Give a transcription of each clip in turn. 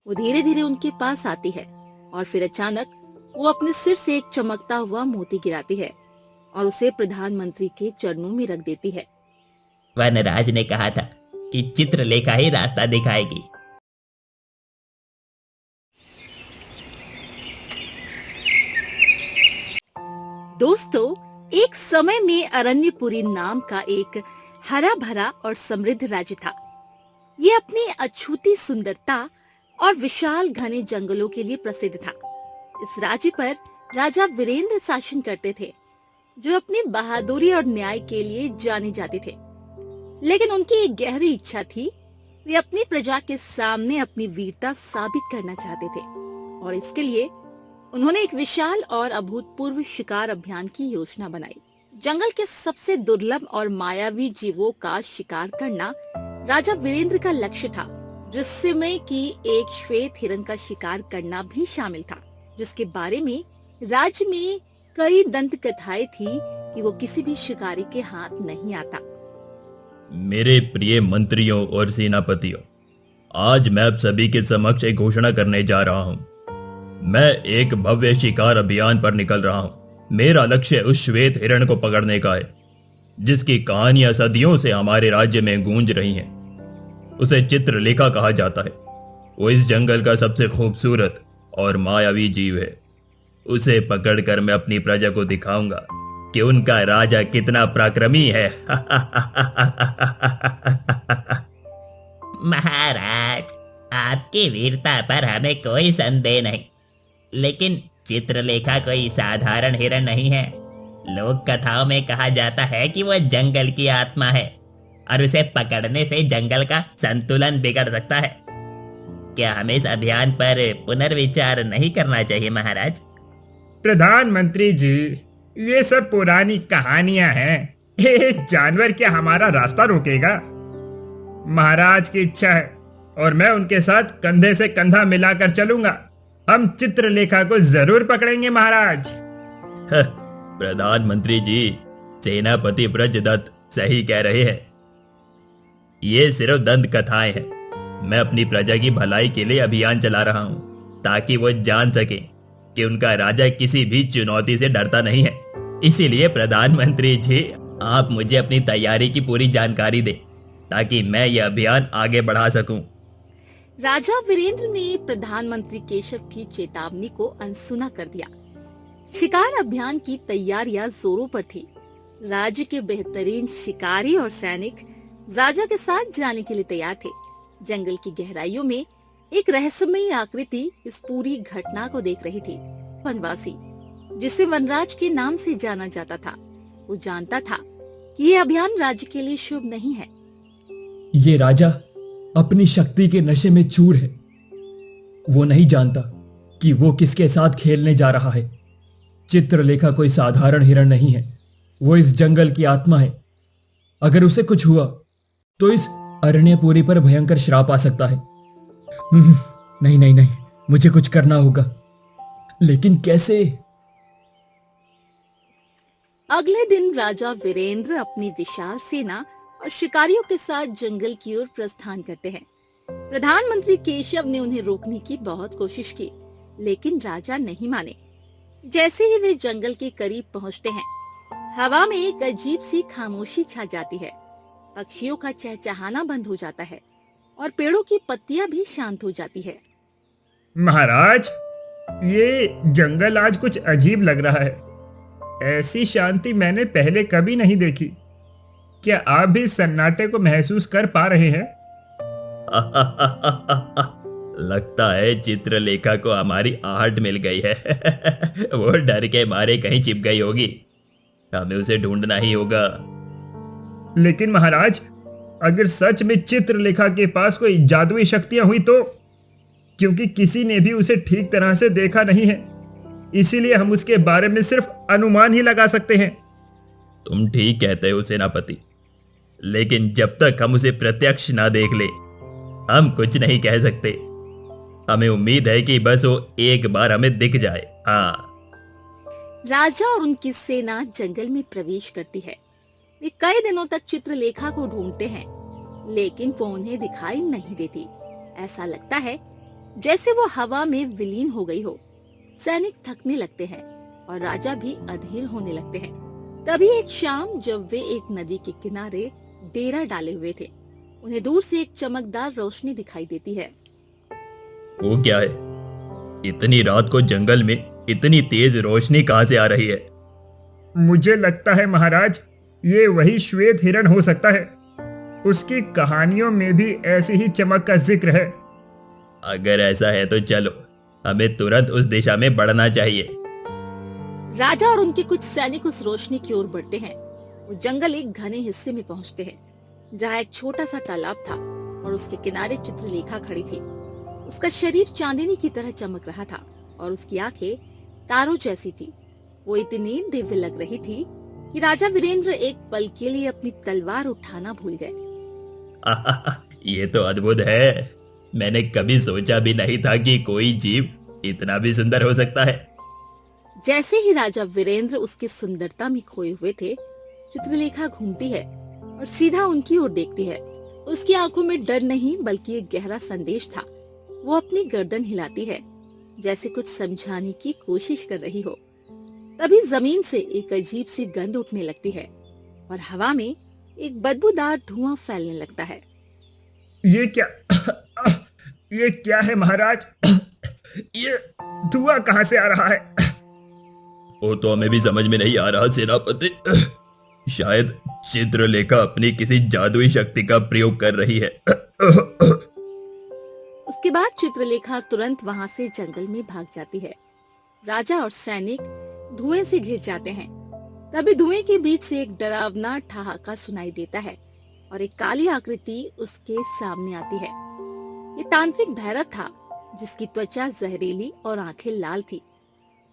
वो धीरे धीरे उनके पास आती है और फिर अचानक वो अपने सिर से एक चमकता हुआ मोती गिराती है और उसे प्रधानमंत्री के चरणों में रख देती है। वनराज ने कहा था कि चित्रलेखा ही रास्ता दिखाएगी। दोस्तों, एक समय में अरण्यपुरी नाम का एक हरा भरा और समृद्ध राज्य था। ये अपनी अछूती सुंदरता और विशाल घने जंगलों के लिए प्रसिद्ध था। इस राज्य पर राजा वीरेंद्र शासन करते थे, जो अपनी बहादुरी और न्याय के लिए जाने जाते थे। लेकिन उनकी एक गहरी इच्छा थी, वे अपनी प्रजा के सामने अपनी वीरता साबित करना चाहते थे और इसके लिए उन्होंने एक विशाल और अभूतपूर्व शिकार अभियान की योजना बनाई। जंगल के सबसे दुर्लभ और मायावी जीवों का शिकार करना राजा वीरेंद्र का लक्ष्य था, जिसमें कि एक श्वेत हिरण का शिकार करना भी शामिल था, जिसके बारे में राज्य में कई दंत कथाएं थी कि वो किसी भी शिकारी के हाथ नहीं आता। मेरे प्रिय मंत्रियों और सेनापतियों, आज मैं आप सभी के समक्ष एक घोषणा करने जा रहा हूं। मैं एक भव्य शिकार अभियान पर निकल रहा हूं। मेरा लक्ष्य उस श्वेत हिरण को पकड़ने का है, जिसकी कहानियां सदियों से हमारे राज्य में गूंज रही हैं। उसे चित्रलेखा कहा जाता है। वो इस जंगल का सबसे खूबसूरत और मायावी जीव है। उसे पकड़कर मैं अपनी प्रजा को दिखाऊंगा कि उनका राजा कितना पराक्रमी है। महाराज, आपकी वीरता पर हमें कोई संदेह नहीं, लेकिन चित्रलेखा कोई साधारण हिरण नहीं है। लोक कथाओं में कहा जाता है कि वह जंगल की आत्मा है और उसे पकड़ने से जंगल का संतुलन बिगड़ सकता है। क्या हमें इस अभियान पर पुनर्विचार नहीं करना चाहिए महाराज? प्रधानमंत्री जी, ये सब पुरानी कहानियां हैं। एक जानवर क्या हमारा रास्ता रोकेगा? महाराज की इच्छा है और मैं उनके साथ कंधे से कंधा मिलाकर चलूंगा। हम चित्रलेखा को जरूर पकड़ेंगे महाराज। प्रधानमंत्री जी, सेनापति ब्रजदत्त सही कह रहे हैं। ये सिर्फ दंत कथाएं हैं। मैं अपनी प्रजा की भलाई के लिए अभियान चला रहा हूं, ताकि वो जान सके कि उनका राजा किसी भी चुनौती से डरता नहीं है। इसीलिए प्रधानमंत्री जी, आप मुझे अपनी तैयारी की पूरी जानकारी दें, ताकि मैं यह अभियान आगे बढ़ा सकूं। राजा वीरेंद्र ने प्रधानमंत्री केशव की चेतावनी को अनसुना कर दिया। शिकार अभियान की तैयारियां जोरों पर थी। राज्य के बेहतरीन शिकारी और सैनिक राजा के साथ जाने के लिए तैयार थे। जंगल की गहराइयों में एक रहस्यमयी आकृति इस पूरी घटना को देख रही थी। वनवासी, जिसे वनराज के नाम से जाना जाता था, वो जानता था कि ये अभियान राज्य के लिए शुभ नहीं है। ये राजा अपनी शक्ति के नशे में चूर है। वो नहीं जानता कि वो किसके साथ खेलने जा रहा है। चित्रलेखा कोई साधारण हिरण नहीं है। वो इस जंगल की आत्मा है। अगर उसे कुछ हुआ तो इस अरण्यपुरी पर भयंकर श्राप आ सकता है। नहीं नहीं नहीं, मुझे कुछ करना होगा, लेकिन कैसे? अगले दिन राजा वीरेंद्र अपनी विशाल सेना और शिकारियों के साथ जंगल की ओर प्रस्थान करते हैं। प्रधानमंत्री केशव ने उन्हें रोकने की बहुत कोशिश की, लेकिन राजा नहीं माने। जैसे ही वे जंगल के करीब पहुंचते हैं, हवा में एक अजीब सी खामोशी छा जाती है। पक्षियों का चहचहाना बंद हो जाता है और पेड़ों की पत्तियां भी शांत हो जाती है। महाराज, ये जंगल आज कुछ अजीब लग रहा है। ऐसी शांति मैंने पहले कभी नहीं देखी। क्या आप भी सन्नाटे को महसूस कर पा रहे हैं? लगता है चित्रलेखा को हमारी आहट मिल गई है। वो डर के मारे कहीं छिप गई होगी। हमें उसे ढूंढना ही होगा। लेकिन महाराज, अगर सच में चित्रलेखा के पास कोई जादुई शक्तियां हुई तो? क्योंकि किसी ने भी उसे ठीक तरह से देखा नहीं है, इसीलिए हम उसके बारे में सिर्फ अनुमान ही लगा सकते हैं। तुम ठीक कहते हो सेनापति, लेकिन जब तक हम उसे प्रत्यक्ष ना देख ले, हम कुछ नहीं कह सकते। हमें उम्मीद है कि बस वो एक बार हमें दिख जाए। हाँ। राजा और उनकी सेना जंगल में प्रवेश करती है। वे कई दिनों तक चित्रलेखा को ढूंढते हैं, लेकिन वो उन्हें दिखाई नहीं देती। ऐसा लगता है जैसे वो हवा में विलीन हो गई हो। सैनिक थकने लगते हैं और राजा भी अधीर होने लगते हैं। तभी एक शाम जब वे एक नदी के किनारे डेरा डाले हुए थे, उन्हें दूर से एक चमकदार रोशनी दिखाई देती है। वो क्या है? इतनी रात को जंगल में इतनी तेज रोशनी कहां से आ रही है? मुझे लगता है महाराज, ये वही श्वेत हिरण हो सकता है। उसकी कहानियों में भी ऐसी ही चमक का जिक्र है। अगर ऐसा है तो चलो, हमें तुरंत उस दिशा में बढ़ना चाहिए। राजा और उनके कुछ सैनिक उस रोशनी की ओर बढ़ते हैं। वो जंगल एक घने हिस्से में पहुंचते हैं, जहाँ एक छोटा सा तालाब था और उसके किनारे चित्रलेखा खड़ी थी। उसका शरीर चांदनी की तरह चमक रहा था और उसकी आंखें तारों जैसी थी। वो इतनी दिव्य लग रही थी कि राजा वीरेंद्र एक पल के लिए अपनी तलवार उठाना भूल गए। ये तो अद्भुत है। मैंने कभी सोचा भी नहीं था कि कोई जीव इतना भी सुंदर हो सकता है। जैसे ही राजा वीरेंद्र उसकी सुंदरता में खोए हुए थे, चित्रलेखा घूमती है और सीधा उनकी ओर देखती है। उसकी आंखों में डर नहीं बल्कि एक गहरा संदेश था। वो अपनी गर्दन हिलाती है, जैसे कुछ समझाने की कोशिश कर रही हो। तभी जमीन से एक अजीब सी गंध उठने लगती है और हवा में एक बदबूदार धुआं फैलने लगता है। ये क्या ये क्या है महाराज? ये धुआं कहां से आ रहा है? वो तो हमें भी समझ में नहीं आ रहा सेनापति। शायद चित्रलेखा अपनी किसी जादुई शक्ति का प्रयोग कर रही है। उसके बाद चित्रलेखा तुरंत वहां से जंगल में भाग जाती है। राजा और सैनिक धुएं से घिर जाते हैं। तभी धुएं के बीच से एक डरावना ठहाका सुनाई देता है और एक काली आकृति उसके सामने आती है। ये तांत्रिक भैरव था, जिसकी त्वचा जहरीली और आंखें लाल थी।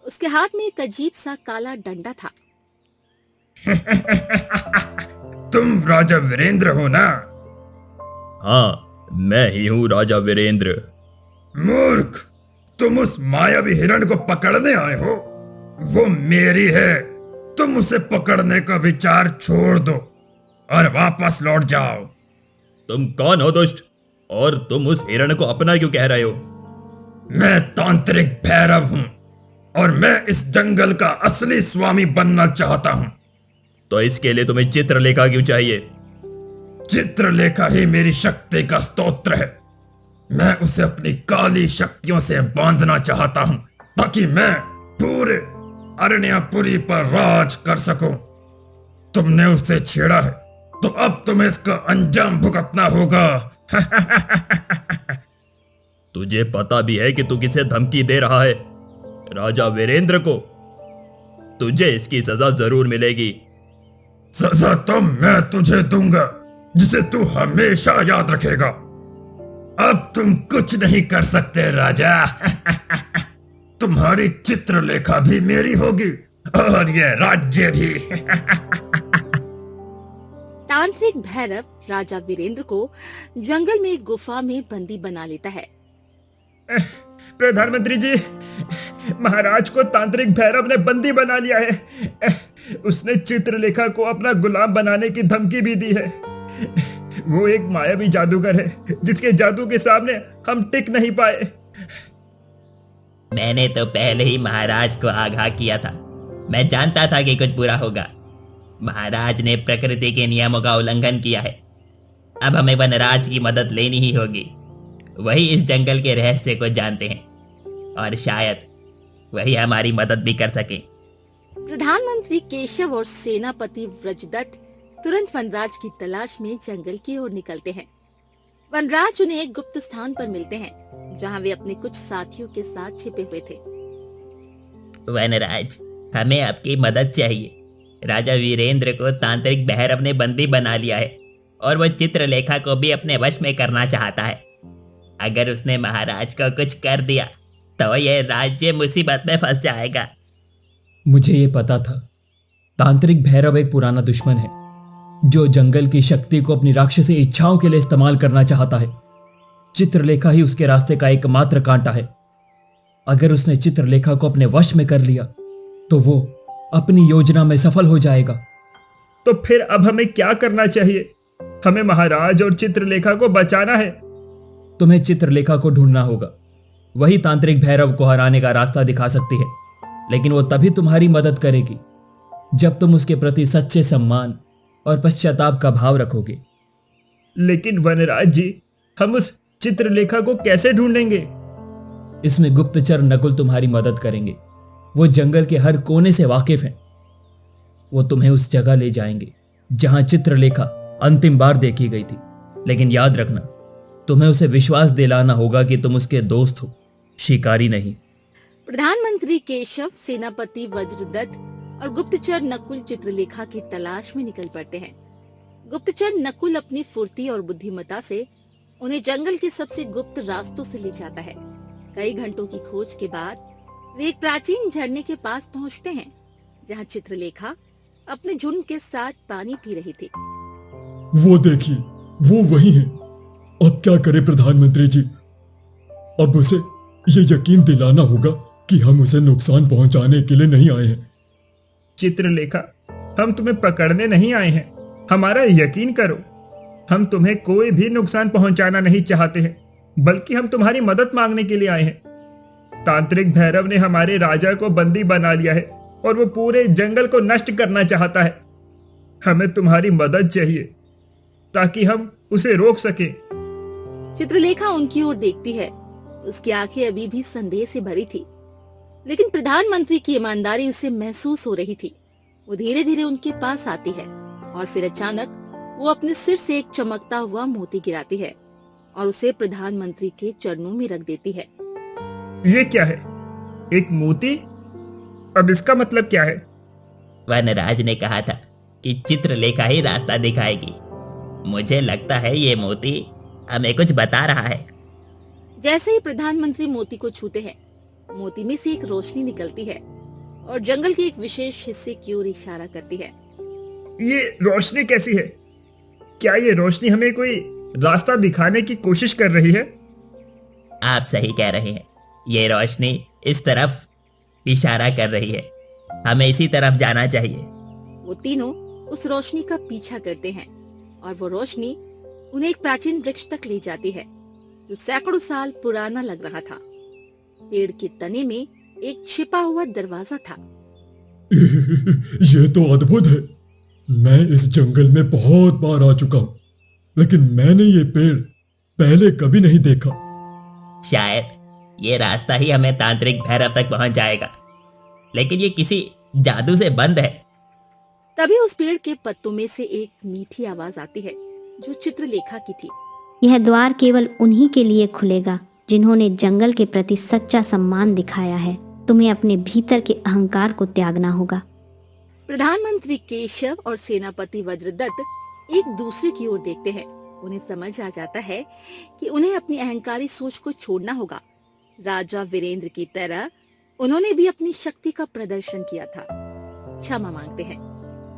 उसके हाथ में एक अजीब सा काला डंडा था। तुम राजा वीरेंद्र हो ना? हाँ, मैं ही हूँ राजा वीरेंद्र। मूर्ख, तुम उस मायावी हिरण को पकड़ने आए हो। वो मेरी है। तुम उसे पकड़ने का विचार छोड़ दो और वापस लौट जाओ। तुम कौन हो दुष्ट? और तुम उस हिरण को अपना क्यों कह रहे हो? मैं तांत्रिक भैरव हूँ और मैं इस जंगल का असली स्वामी बनना चाहता हूँ। तो इसके लिए तुम्हें चित्रलेखा क्यों चाहिए? चित्रलेखा ही मेरी शक्ति का स्तोत्र है। मैं उसे अपनी काली शक्तियों से बांधना चाहता हूँ ताकि मैं पूरे अरण्यापुरी पर राज कर सकूं। तुमने उसे छेड़ा है तो अब तुम्हें इसका अंजाम भुगतना होगा। तुझे पता भी है कि तू किसे धमकी दे रहा है? राजा वीरेंद्र को। तुझे इसकी सजा जरूर मिलेगी। सजा तो मैं तुझे दूंगा, जिसे तू हमेशा याद रखेगा। अब तुम कुछ नहीं कर सकते राजा। तुम्हारी चित्रलेखा भी मेरी होगी और ये राज्य भी। तांत्रिक भैरव राजा वीरेंद्र को जंगल में एक गुफा में बंदी बना लेता है। प्रधानमंत्री जी, महाराज को तांत्रिक भैरव ने बंदी बना लिया है। उसने चित्रलेखा को अपना गुलाम बनाने की धमकी भी दी है। वो एक मायावी जादूगर है, जिसके जादू के सामने हम टिक नहीं पाए। मैंने तो पहले ही महाराज को आगाह किया था। मैं जानता था कि कुछ बुरा होगा। महाराज ने प्रकृति के नियमों का उल्लंघन किया है। अब हमें वनराज की मदद लेनी ही होगी। वही इस जंगल के रहस्य को जानते हैं और शायद वही हमारी मदद भी कर सके। प्रधानमंत्री केशव और सेनापति व्रजदत्त तुरंत वनराज की तलाश में जंगल की ओर निकलते हैं। वनराज उन्हें एक गुप्त स्थान पर मिलते हैं, जहां वे अपने कुछ साथियों के साथ छिपे हुए थे। वनराज, हमें आपकी मदद चाहिए। राजा वीरेंद्र को तांत्रिक भैरव ने बंदी बना लिया है और वो चित्रलेखा को भी अपने वश में करना चाहता है। अगर उसने महाराज को कुछ कर दिया तो यह राज्य मुसीबत में फंस जाएगा। मुझे ये पता था। तांत्रिक भैरव एक पुराना दुश्मन है, जो जंगल की शक्ति को अपनी राक्षसी इच्छाओं के लिए इस्तेमाल करना चाहता है। चित्रलेखा ही उसके रास्ते का एकमात्र कांटा है। अगर उसने चित्रलेखा को अपने वश में कर लिया तो वो अपनी योजना में सफल हो जाएगा। तो फिर अब हमें क्या करना चाहिए? हमें महाराज और चित्रलेखा को बचाना है। तुम्हें चित्रलेखा को ढूंढना होगा वही तांत्रिक भैरव को हराने का रास्ता दिखा सकती है, लेकिन वो तभी तुम्हारी मदद करेगी जब तुम उसके प्रति सच्चे सम्मान और पश्चाताप का भाव रखोगे। लेकिन वनराज जी, हम उस चित्रलेखा को कैसे ढूंढेंगे? इसमें गुप्तचर नकुल तुम्हारी मदद करेंगे। वो जंगल के हर कोने से वाकिफ हैं। वो तुम्हें उस जगह ले जाएंगे जहां चित्रलेखा अंतिम बार देखी गई थी। लेकिन याद रखना, तुम्हें उसे विश्वास दिलाना होगा कि तुम उसके दोस्त हो, शिकारी नहीं। प्रधानमंत्री केशव, सेनापति वज्रदत्त और गुप्तचर नकुल चित्रलेखा की तलाश में निकल पड़ते हैं। गुप्तचर नकुल अपनी फुर्ती और बुद्धिमत्ता से उन्हें जंगल के सबसे गुप्त रास्तों से ले जाता है। कई घंटों की खोज के बाद वे एक प्राचीन झरने के पास पहुंचते हैं, जहां चित्रलेखा अपने झुंड के साथ पानी पी रही थी। वो देखिए, वो वही है। अब क्या करें प्रधानमंत्री जी? अब उसे ये यकीन दिलाना होगा कि हम उसे नुकसान पहुंचाने के लिए नहीं आए हैं। चित्रलेखा, हम तुम्हें पकड़ने नहीं आए हैं, हमारा यकीन करो। हम तुम्हें कोई भी नुकसान पहुंचाना नहीं चाहते हैं, बल्कि हम तुम्हारी मदद मांगने के लिए आए हैं। तांत्रिक भैरव ने हमारे राजा को बंदी बना लिया है और वो पूरे जंगल को नष्ट करना चाहता है। हमें तुम्हारी मदद चाहिए ताकि हम उसे रोक सके। चित्रलेखा उनकी ओर देखती है। उसकी आंखें अभी भी संदेह से भरी थी, लेकिन प्रधानमंत्री की ईमानदारी उसे महसूस हो रही थी। वो धीरे धीरे उनके पास आती है और फिर अचानक वो अपने सिर से एक चमकता हुआ मोती गिराती है और उसे प्रधानमंत्री के चरणों में रख देती है। ये क्या है? एक मोती? अब इसका मतलब क्या है? वनराज ने कहा था कि चित्रलेखा ही रास्ता दिखाएगी। मुझे लगता है ये मोती हमें कुछ बता रहा है। जैसे ही प्रधानमंत्री मोती को छूते हैं, मोती में से एक रोशनी निकलती है और जंगल के एक विशेष हिस्से की ओर इशारा करती है। ये रोशनी कैसी है? क्या ये रोशनी हमें कोई रास्ता दिखाने की कोशिश कर रही है? आप सही कह रहे हैं, ये रोशनी इस तरफ इशारा कर रही है। हमें इसी तरफ जाना चाहिए। वो तीनों उस रोशनी का पीछा करते हैं और वो रोशनी उन्हें एक प्राचीन वृक्ष तक ले जाती है जो सैकड़ों साल पुराना लग रहा था। पेड़ के तने में एक छिपा हुआ दरवाजा था। ये तो अद्भुत है। मैं इस जंगल में बहुत बार आ चुका हूँ, लेकिन मैंने ये पेड़ पहले कभी नहीं देखा। शायद ये रास्ता ही हमें तांत्रिक भैरव तक पहुंच जाएगा, लेकिन ये किसी जादू से बंद है। तभी उस पेड़ के पत्तों में से एक मीठी आवाज आती है जो चित्रलेखा की थी। यह द्वार केवल उन्हीं के लिए खुलेगा जिन्होंने जंगल के प्रति सच्चा सम्मान दिखाया है। तुम्हें अपने भीतर के अहंकार को त्यागना होगा। प्रधानमंत्री केशव और सेनापति वज्रदत्त एक दूसरे की ओर देखते हैं। उन्हें समझ आ जाता है कि उन्हें अपनी अहंकारी सोच को छोड़ना होगा। राजा वीरेंद्र की तरह उन्होंने भी अपनी शक्ति का प्रदर्शन किया था। क्षमा मांगते हैं।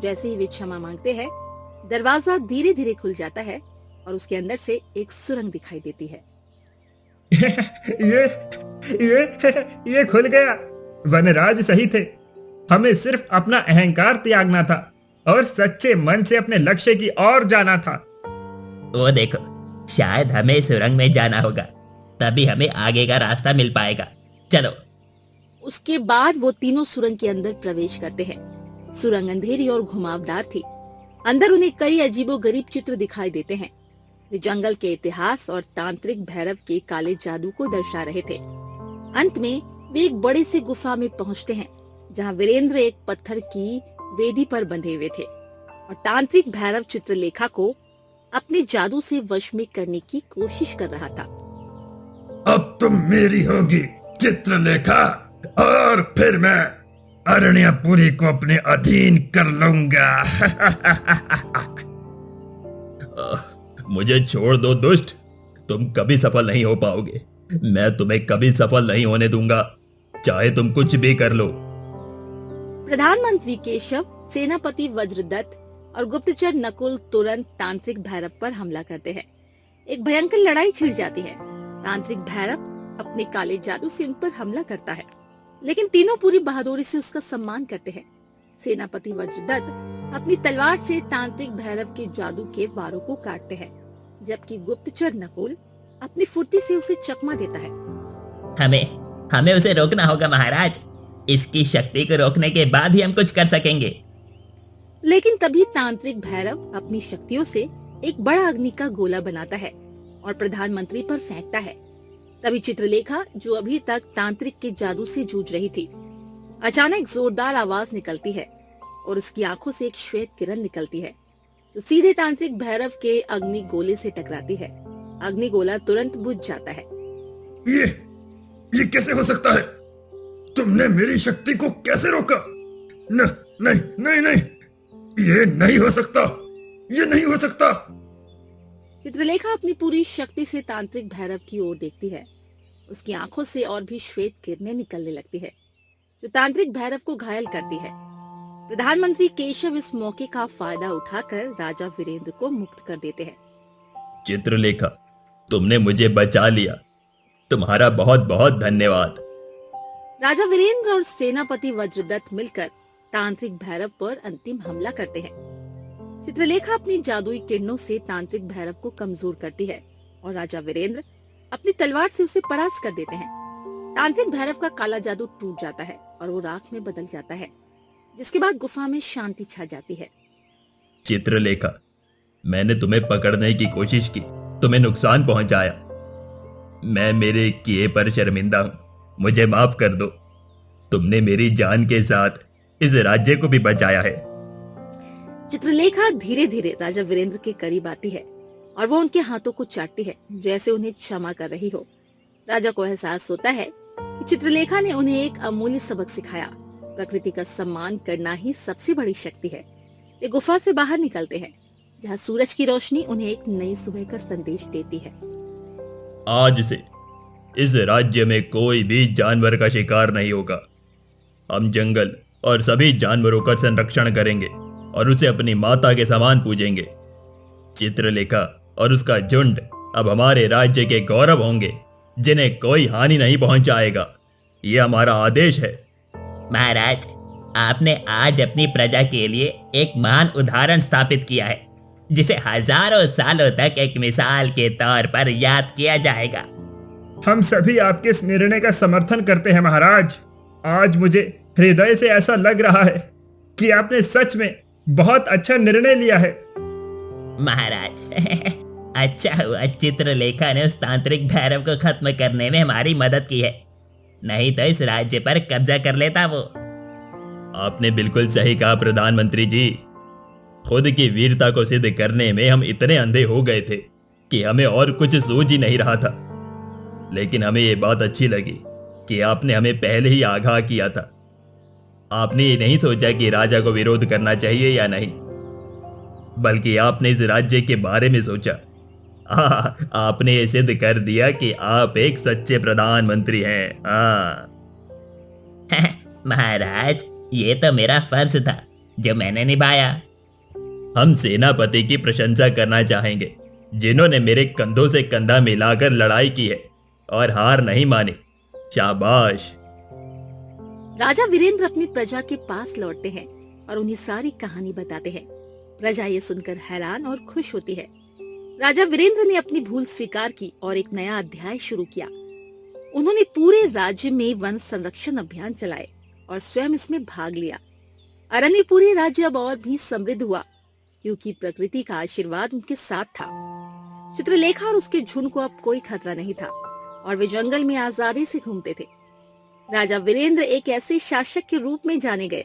जैसे ही वे क्षमा मांगते हैं, दरवाजा धीरे धीरे खुल जाता है और उसके अंदर से एक सुरंग दिखाई देती है। ये खुल गया। वनराज सही थे, हमें सिर्फ अपना अहंकार त्यागना था और सच्चे मन से अपने लक्ष्य की ओर जाना था। वो देखो, शायद हमें सुरंग में जाना होगा, तभी हमें आगे का रास्ता मिल पाएगा। चलो। उसके बाद वो तीनों सुरंग के अंदर प्रवेश करते हैं। सुरंग अंधेरी और घुमावदार थी। अंदर उन्हें कई अजीबोगरीब चित्र दिखाई देते हैं। वे जंगल के इतिहास और तांत्रिक भैरव के काले जादू को दर्शा रहे थे। अंत में वे एक बड़े से गुफा में पहुंचते हैं, जहां वीरेंद्र एक पत्थर की वेदी पर बंधे हुए थे और तांत्रिक भैरव चित्रलेखा को अपने जादू से वश में करने की कोशिश कर रहा था। अब तुम मेरी होगी चित्रलेखा, और फिर मैं अरण्यपुरी को अपने अधीन कर लूंगा। मुझे छोड़ दो दुष्ट, तुम कभी सफल नहीं हो पाओगे। मैं तुम्हें कभी सफल नहीं होने दूंगा, चाहे तुम कुछ भी कर लो। प्रधानमंत्री केशव, सेनापति वज्रदत्त और गुप्तचर नकुल तुरंत तांत्रिक भैरव पर हमला करते हैं। एक भयंकर लड़ाई छिड़ जाती है। तांत्रिक भैरव अपने काले जादू से उन पर हमला करता है, लेकिन तीनों पूरी बहादुरी से उसका सम्मान करते हैं। सेनापति वज्रदत्त अपनी तलवार से तांत्रिक भैरव के जादू के वारों को काटते हैं, जबकि गुप्तचर नकुल अपनी फुर्ती से उसे चकमा देता है। हमें हमें उसे रोकना होगा महाराज। इसकी शक्ति को रोकने के बाद ही हम कुछ कर सकेंगे। लेकिन तभी तांत्रिक भैरव अपनी शक्तियों से एक बड़ा अग्नि का गोला बनाता है और प्रधानमंत्री पर फेंकता है। तभी चित्रलेखा, जो अभी तक तांत्रिक के जादू से जूझ रही थी, अचानक जोरदार आवाज निकलती है और उसकी आंखों से एक श्वेत किरण निकलती है जो सीधे तांत्रिक भैरव के अग्नि गोले से टकराती है। अग्नि गोला तुरंत बुझ जाता है। ये कैसे हो सकता है? तुमने मेरी शक्ति को कैसे रोका? नहीं नहीं नहीं, ये नहीं हो सकता, ये नहीं हो सकता। चित्रलेखा अपनी पूरी शक्ति से तांत्रिक भैरव की ओर देखती है। उसकी आंखों से और भी श्वेत किरणें निकलने लगती है जो तांत्रिक भैरव को घायल करती है। प्रधानमंत्री केशव इस मौके का फायदा उठाकर राजा वीरेंद्र को मुक्त कर देते हैं। चित्रलेखा, तुमने मुझे बचा लिया, तुम्हारा बहुत बहुत धन्यवाद। राजा वीरेंद्र और सेनापति वज्रदत्त मिलकर तांत्रिक भैरव पर अंतिम हमला करते हैं। चित्रलेखा अपनी जादुई किरणों से तांत्रिक भैरव को कमजोर करती है और राजा वीरेंद्र अपनी तलवार से उसे परास्त कर देते हैं। तांत्रिक भैरव का काला जादू टूट जाता है और वो राख में बदल जाता है, जिसके बाद गुफा में शांति छा जाती है। चित्रलेखा, मैंने तुम्हें पकड़ने की कोशिश की, तुम्हें नुकसान पहुंचाया। मैं मेरे किए पर शर्मिंदा हूं, मुझे माफ कर दो। तुमने मेरी जान के साथ इस राज्य को भी बचाया है। चित्रलेखा धीरे धीरे राजा वीरेंद्र के करीब आती है और वो उनके हाथों को चाटती है, जैसे उन्हें क्षमा कर रही हो। राजा को एहसास होता है कि चित्रलेखा ने उन्हें एक अमूल्य सबक सिखाया। प्रकृति का सम्मान करना ही सबसे बड़ी शक्ति है। वे गुफा से बाहर निकलते हैं, जहाँ सूरज की रोशनी उन्हें एक नई सुबह का संदेश देती है। आज से इस राज्य में कोई भी जानवर का शिकार नहीं होगा। हम जंगल और सभी जानवरों का संरक्षण करेंगे और उसे अपनी माता के समान पूजेंगे। चित्रलेखा और उसका झुंड अब हमारे राज्य के गौरव होंगे, जिन्हें कोई हानि नहीं पहुंचाएगा। ये हमारा आदेश है। महाराज, आपने आज अपनी प्रजा के लिए एक महान उदाहरण स्थापित किया है, जिसे हजारों सालों तक एक मिसाल के तौर पर याद किया जाएगा। हम सभी आपके इस निर्णय का समर्थन करते हैं महाराज। आज मुझे हृदय से ऐसा लग रहा है कि आपने सच में बहुत अच्छा निर्णय लिया है। महाराज, अच्छा हुआ चित्रलेखा ने उस तांत्रिक भैरव को खत्म करने में हमारी मदद की है, नहीं तो इस राज्य पर कब्जा कर लेता वो। आपने बिल्कुल सही कहा प्रधानमंत्री जी। खुद की वीरता को सिद्ध करने में हम इतने अंधे हो गए थे कि हमें और कुछ सूझ ही नहीं रहा था। लेकिन हमें ये बात अच्छी लगी कि आपने हमें पहले ही आगाह किया था। आपने ये नहीं सोचा कि राजा को विरोध करना चाहिए या नहीं, बल्कि आपने इस राज्य के बारे में सोचा। आपने ये सिद्ध कर दिया कि आप एक सच्चे प्रधानमंत्री हैं। महाराज, ये तो मेरा फर्ज था जो मैंने निभाया। हम सेनापति की प्रशंसा करना चाहेंगे, जिन्होंने मेरे कंधों से कंधा मिलाकर लड़ाई की है और हार नहीं मानी। शाबाश। राजा वीरेंद्र अपनी प्रजा के पास लौटते हैं और उन्हें सारी कहानी बताते हैं। प्रजा ये सुनकर हैरान और खुश होती है। राजा वीरेंद्र ने अपनी भूल स्वीकार की और एक नया अध्याय शुरू किया। उन्होंने पूरे राज्य में वन संरक्षण अभियान चलाए और स्वयं इसमें भाग लिया। अरण्यपुरी राज्य अब और भी समृद्ध हुआ, क्योंकि प्रकृति का आशीर्वाद उनके साथ था। चित्रलेखा और उसके झुंड को अब कोई खतरा नहीं था और वे जंगल में आजादी से घूमते थे। राजा वीरेंद्र एक ऐसे शासक के रूप में जाने गए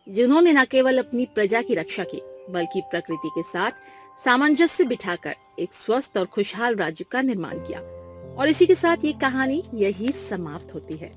जिन्होंने न केवल अपनी प्रजा की रक्षा की, बल्कि प्रकृति के साथ सामंजस्य बिठाकर एक स्वस्थ और खुशहाल राज्य का निर्माण किया। और इसी के साथ ये कहानी यही समाप्त होती है।